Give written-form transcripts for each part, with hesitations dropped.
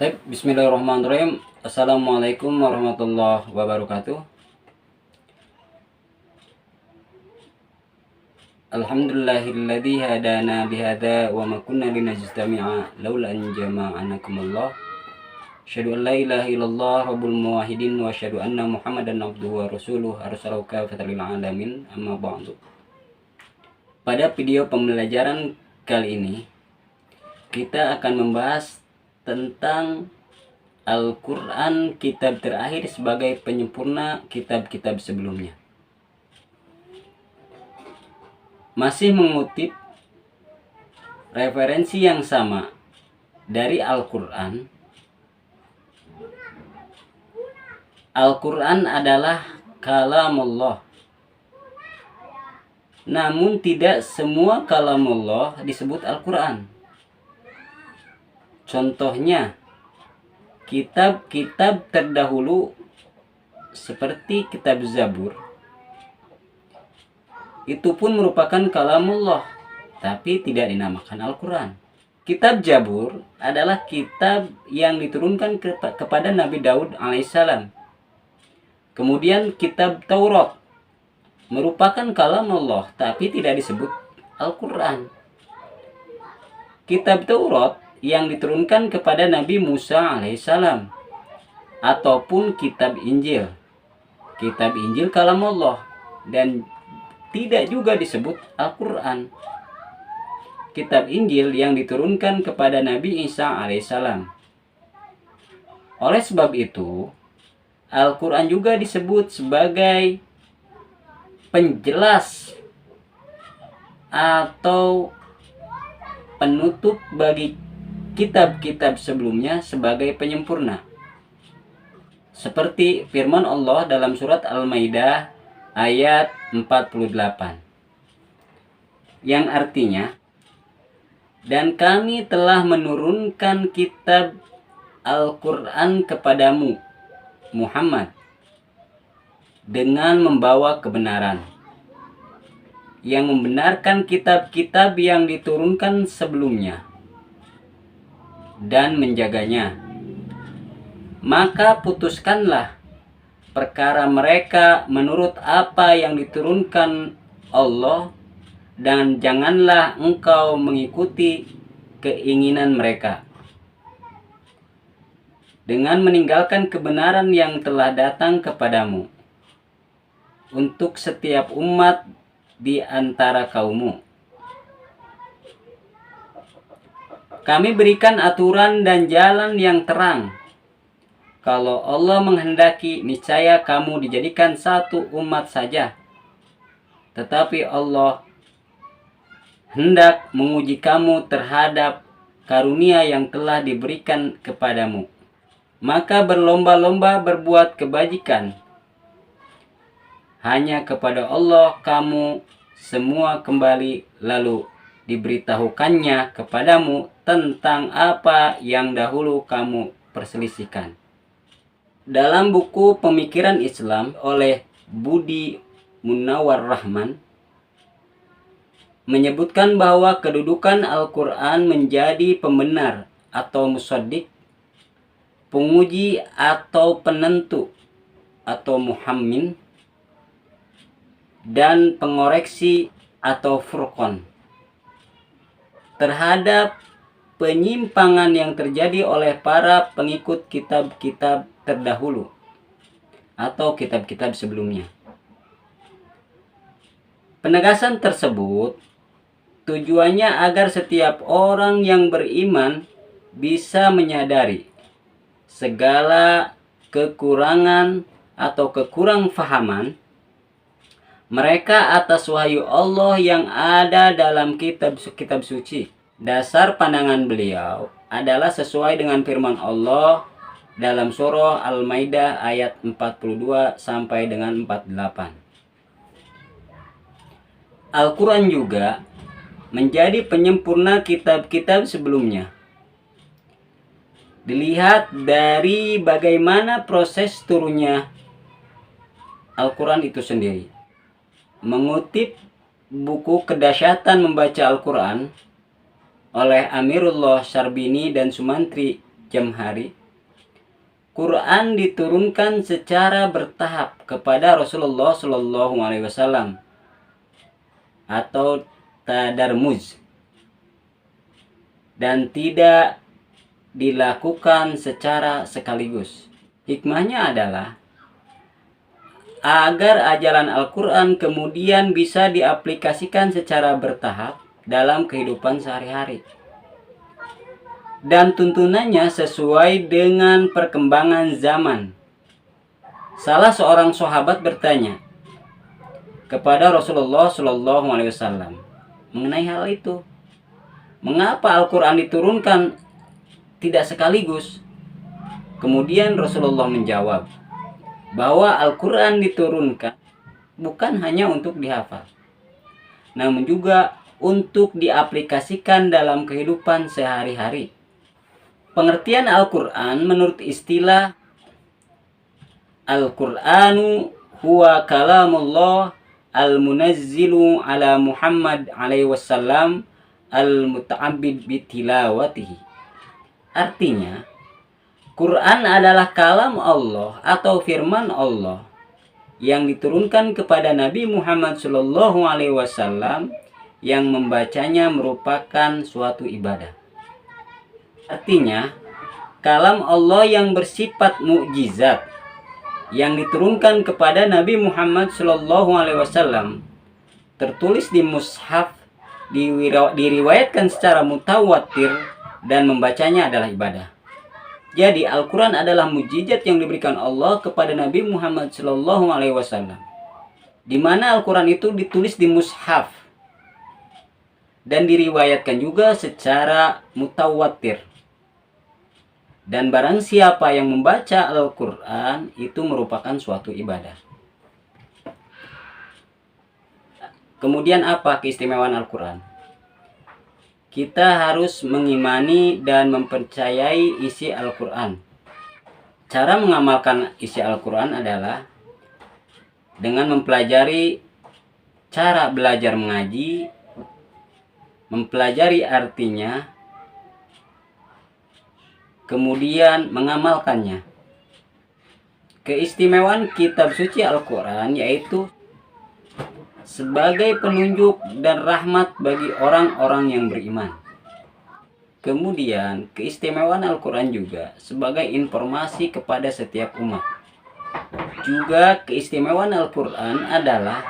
Baik, bismillahirrahmanirrahim. Assalamualaikum warahmatullahi wabarakatuh. Alhamdulillahilladzi hadana bihadza wa ma kunna linajtami'a laula an jama'anakumullah. Asyhadu an la ilaha illallah rabbul muwahhidin wa asyhadu anna Muhammadan abduhu wa rasuluh arsalahu kafatan lil alamin. Amma ba'du. Pada video pembelajaran kali ini kita akan membahas tentang Al-Quran, kitab terakhir sebagai penyempurna kitab-kitab sebelumnya. Masih mengutip referensi yang sama dari Al-Quran. Al-Quran adalah kalamullah. Namun tidak semua kalamullah disebut Al-Quran. Contohnya, kitab-kitab terdahulu seperti kitab Zabur itu pun merupakan kalamullah, tapi tidak dinamakan Al-Quran. Kitab Zabur adalah kitab yang diturunkan kepada Nabi Daud alaihissalam. Kemudian kitab Taurat merupakan kalamullah, tapi tidak disebut Al-Quran. Kitab Taurat yang diturunkan kepada Nabi Musa alaihissalam, ataupun kitab Injil. Kitab Injil kalamullah dan tidak juga disebut Al-Quran. Kitab Injil yang diturunkan kepada Nabi Isa alaihissalam. Oleh sebab itu, Al-Quran juga disebut sebagai penjelas atau penutup bagi kitab-kitab sebelumnya sebagai penyempurna. Seperti firman Allah dalam surat Al-Maidah ayat 48. Yang artinya, dan kami telah menurunkan kitab Al-Quran kepadamu, Muhammad, dengan membawa kebenaran, yang membenarkan kitab-kitab yang diturunkan sebelumnya dan menjaganya. Maka putuskanlah perkara mereka menurut apa yang diturunkan Allah, dan janganlah engkau mengikuti keinginan mereka dengan meninggalkan kebenaran yang telah datang kepadamu untuk setiap umat di antara kaummu. Kami berikan aturan dan jalan yang terang. Kalau Allah menghendaki, niscaya kamu dijadikan satu umat saja. Tetapi Allah hendak menguji kamu terhadap karunia yang telah diberikan kepadamu. Maka berlomba-lomba berbuat kebajikan. Hanya kepada Allah kamu semua kembali, lalu diberitahukannya kepadamu tentang apa yang dahulu kamu perselisihkan. Dalam buku Pemikiran Islam oleh Budi Munawar Rahman menyebutkan bahwa kedudukan Al-Quran menjadi pembenar atau musaddiq, penguji atau penentu atau muhammin, dan pengoreksi atau furqan terhadap penyimpangan yang terjadi oleh para pengikut kitab-kitab terdahulu atau kitab-kitab sebelumnya. Penegasan tersebut tujuannya agar setiap orang yang beriman bisa menyadari segala kekurangan atau kekurangfahaman mereka atas wahyu Allah yang ada dalam kitab-kitab suci. Dasar pandangan beliau adalah sesuai dengan firman Allah dalam surah Al-Maidah ayat 42 sampai dengan 48. Al-Quran juga menjadi penyempurna kitab-kitab sebelumnya. Dilihat dari bagaimana proses turunnya Al-Quran itu sendiri. Mengutip buku Kedahsyatan Membaca Al-Quran oleh Amirullah Syarbini dan Sumantri jam hari, Quran diturunkan secara bertahap kepada Rasulullah Shallallahu Alaihi Wasallam atau tadarmuz, dan tidak dilakukan secara sekaligus. Hikmahnya adalah agar ajaran Al-Quran kemudian bisa diaplikasikan secara bertahap dalam kehidupan sehari-hari, dan tuntunannya sesuai dengan perkembangan zaman. Salah seorang sahabat bertanya kepada Rasulullah Shallallahu Alaihi Wasallam mengenai hal itu. Mengapa Al-Quran diturunkan tidak sekaligus? Kemudian Rasulullah menjawab bahwa Al-Quran diturunkan bukan hanya untuk dihafal, namun juga untuk diaplikasikan dalam kehidupan sehari-hari. Pengertian Al-Quran menurut istilah Al-Qur'anu huwa kalamullah al-munazzilu ala Muhammad alaihi wasallam al-muta'abbid bitilawatihi. Artinya, Quran adalah kalam Allah atau firman Allah yang diturunkan kepada Nabi Muhammad sallallahu alaihi wasallam, yang membacanya merupakan suatu ibadah. Artinya, kalam Allah yang bersifat mukjizat yang diturunkan kepada Nabi Muhammad Shallallahu Alaihi Wasallam, tertulis di mushaf, diriwayatkan secara mutawatir, dan membacanya adalah ibadah. Jadi Al-Quran adalah mukjizat yang diberikan Allah kepada Nabi Muhammad Shallallahu Alaihi Wasallam, di mana Al-Quran itu ditulis di mushaf dan diriwayatkan juga secara mutawatir. Dan barang siapa yang membaca Al-Quran itu merupakan suatu ibadah. Kemudian apa keistimewaan Al-Quran? Kita harus mengimani dan mempercayai isi Al-Quran. Cara mengamalkan isi Al-Quran adalah dengan mempelajari cara belajar mengaji, mempelajari artinya, kemudian mengamalkannya. Keistimewaan kitab suci Al-Quran yaitu sebagai penunjuk dan rahmat bagi orang-orang yang beriman. Kemudian keistimewaan Al-Quran juga sebagai informasi kepada setiap umat. Juga keistimewaan Al-Quran adalah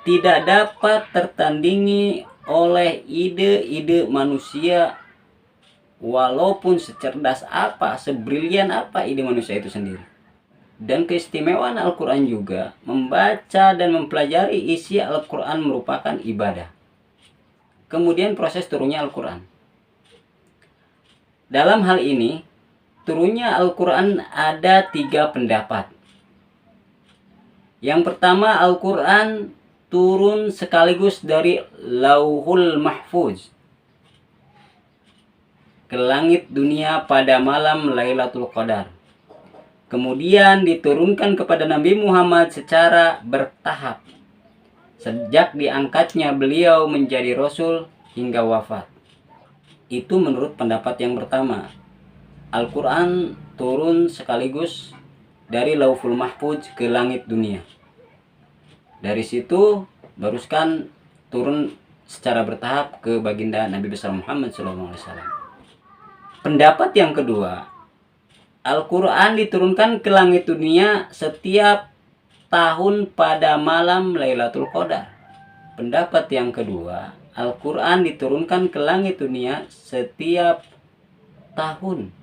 tidak dapat tertandingi oleh ide-ide manusia, walaupun secerdas apa, sebrilian apa ide manusia itu sendiri. Dan keistimewaan Al-Quran juga membaca dan mempelajari isi Al-Quran merupakan ibadah. Kemudian proses turunnya Al-Quran. Dalam hal ini, turunnya Al-Quran ada 3 pendapat. Yang pertama, Al-Quran turun sekaligus dari Lauhul Mahfuz ke langit dunia pada malam Lailatul Qadar. Kemudian diturunkan kepada Nabi Muhammad secara bertahap sejak diangkatnya beliau menjadi Rasul hingga wafat. Itu menurut pendapat yang pertama. Al-Quran turun sekaligus dari Lauhul Mahfuz ke langit dunia. Dari situ baruskan turun secara bertahap ke baginda Nabi besar Muhammad SAW. Pendapat yang kedua, Al-Quran diturunkan ke langit dunia setiap tahun pada malam Lailatul Qadar. Pendapat yang kedua, Al-Quran diturunkan ke langit dunia setiap tahun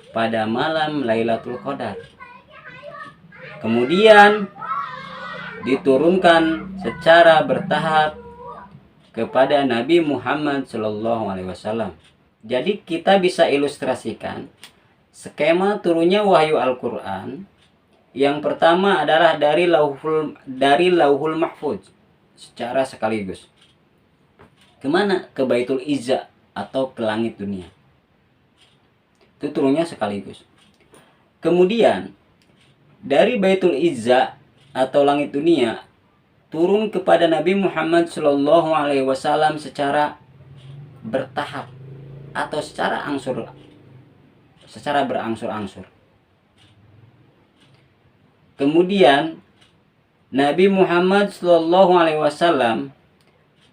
pada malam Lailatul Qadar. Kemudian diturunkan secara bertahap kepada Nabi Muhammad SAW. Jadi kita bisa ilustrasikan skema turunnya wahyu Al-Quran. Yang pertama adalah dari Lauhul Mahfuz secara sekaligus. Kemana? Ke Baitul Izza atau ke langit dunia. Itu turunnya sekaligus. Kemudian dari Baitul Izza atau langit dunia turun kepada Nabi Muhammad SAW secara bertahap atau secara secara berangsur-angsur. Kemudian Nabi Muhammad SAW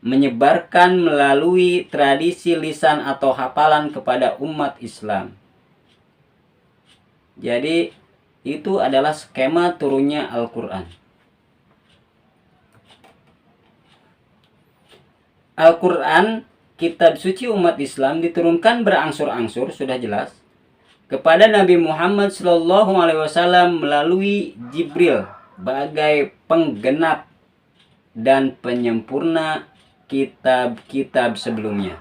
menyebarkan melalui tradisi lisan atau hafalan kepada umat Islam. Jadi itu adalah skema turunnya Al-Quran. Al-Quran, kitab suci umat Islam, diturunkan berangsur-angsur, sudah jelas, kepada Nabi Muhammad SAW melalui Jibril sebagai penggenap dan penyempurna kitab-kitab sebelumnya.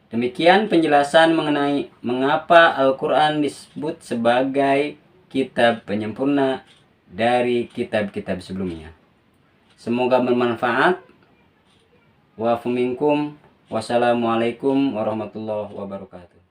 Demikian penjelasan mengenai mengapa Al-Quran disebut sebagai kitab penyempurna dari kitab-kitab sebelumnya. Semoga bermanfaat. Wa minkum. Wassalamualaikum warahmatullahi wabarakatuh.